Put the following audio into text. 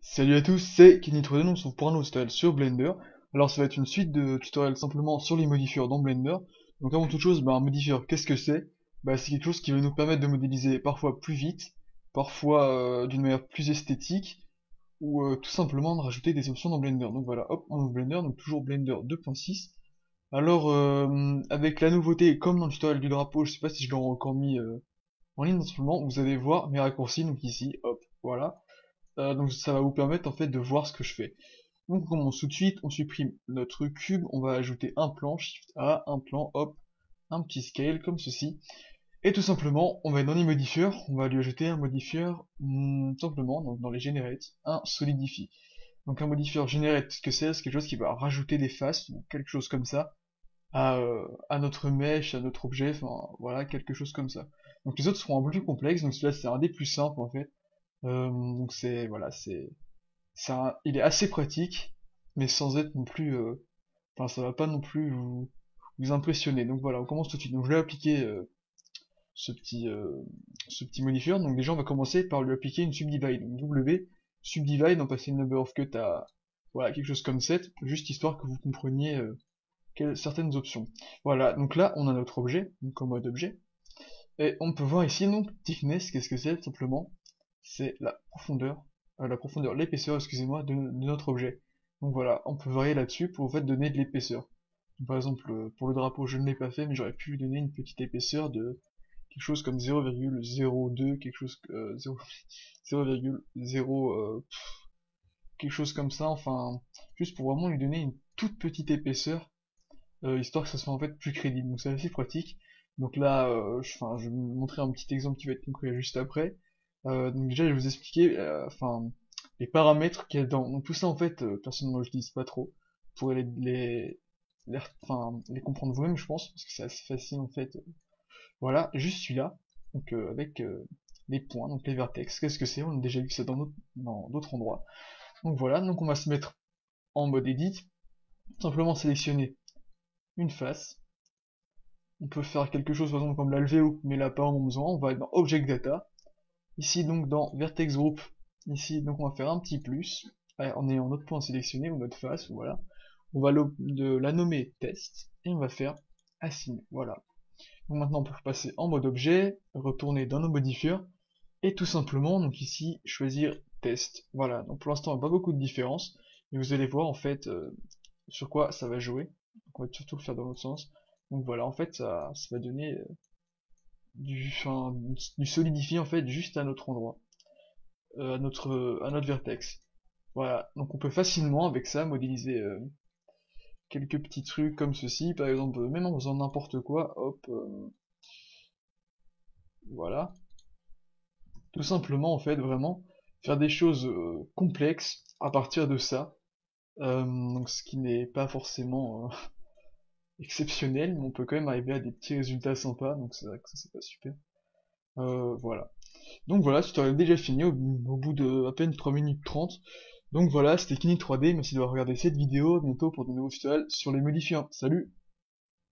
Salut à tous, c'est Kenny3D, nous sommes pour un nouveau tutoriel sur Blender. Alors ça va être une suite de tutoriels simplement sur les modifieurs dans Blender. Donc avant toute chose, un modifieur, qu'est-ce que c'est? C'est quelque chose qui va nous permettre de modéliser parfois plus vite, parfois d'une manière plus esthétique, ou tout simplement de rajouter des options dans Blender. Donc voilà, hop, on ouvre Blender, donc toujours Blender 2.6. Alors avec la nouveauté, comme dans le tutoriel du drapeau, je sais pas si je l'aurai encore mis en ligne, simplement, vous allez voir mes raccourcis, donc ici, hop, voilà. Donc ça va vous permettre en fait de voir ce que je fais. Donc on commence tout de suite, on supprime notre cube, on va ajouter un plan, Shift A, un plan, hop, un petit scale comme ceci. Et tout simplement, on va être dans les modifieurs, on va lui ajouter un modifieur, simplement, donc dans les generate, un solidify. Donc un modifieur generate, ce que c'est quelque chose qui va rajouter des faces, ou quelque chose comme ça, à notre mesh, à notre objet, enfin voilà, quelque chose comme ça. Donc les autres seront un peu plus complexes, donc celui-là c'est un des plus simples en fait. Donc c'est voilà, il est assez pratique, mais sans être non plus, enfin ça va pas non plus vous impressionner. Donc voilà, on commence tout de suite. Donc je vais appliquer ce petit, euh, ce petit modifier. Donc déjà on va commencer par lui appliquer une subdivide. Donc W subdivide, on passe une number of cut à voilà quelque chose comme 7, juste histoire que vous compreniez certaines options. Voilà, donc là on a notre objet, donc en mode objet, et on peut voir ici donc thickness, qu'est-ce que c'est tout simplement? C'est la profondeur, l'épaisseur, excusez-moi, de notre objet. Donc voilà, on peut varier là-dessus pour en fait donner de l'épaisseur. Par exemple, pour le drapeau, je ne l'ai pas fait, mais j'aurais pu lui donner une petite épaisseur de quelque chose comme 0,02, quelque chose 0,0 quelque chose comme ça, enfin, juste pour vraiment lui donner une toute petite épaisseur, histoire que ça soit en fait plus crédible. Donc c'est assez pratique. Donc là, je vais vous montrer un petit exemple qui va être concret juste après. Donc déjà, je vais vous expliquer, les paramètres qu'il y a dedans. Donc tout ça, en fait, personnellement, je n'utilise pas trop. Vous pourrez les comprendre vous-même, je pense, parce que c'est assez facile, en fait. Voilà, juste celui-là, donc avec les points, donc les vertex. Qu'est-ce que c'est? On a déjà vu ça dans d'autres endroits. Donc voilà, donc on va se mettre en mode edit, simplement sélectionner une face. On peut faire quelque chose par exemple comme l'alvéo, mais là pas en besoin. On va être dans Object Data. Ici donc dans Vertex Group, ici donc on va faire un petit plus. En ayant notre point sélectionné ou notre face, voilà. On va la nommer test et on va faire assign, voilà. Donc maintenant on peut passer en mode objet, retourner dans nos modifieurs et tout simplement donc ici choisir test. Voilà, donc pour l'instant il n'y a pas beaucoup de différence, mais vous allez voir en fait sur quoi ça va jouer. Donc on va surtout le faire dans l'autre sens. Donc voilà, en fait ça va donner du solidifié en fait juste à notre endroit, à notre vertex. Voilà, donc on peut facilement avec ça modéliser quelques petits trucs comme ceci, par exemple, même en faisant n'importe quoi, hop, voilà. Tout simplement en fait vraiment faire des choses complexes à partir de ça. Donc ce qui n'est pas forcément exceptionnel, mais on peut quand même arriver à des petits résultats sympas, donc c'est vrai que ça c'est pas super. Voilà. Donc voilà, ce tutoriel est déjà fini au bout de à peine 3 minutes 30. Donc voilà, c'était Kini 3D, merci d'avoir regardé cette vidéo, à bientôt pour de nouveaux tutoriels sur les modifiants. Salut!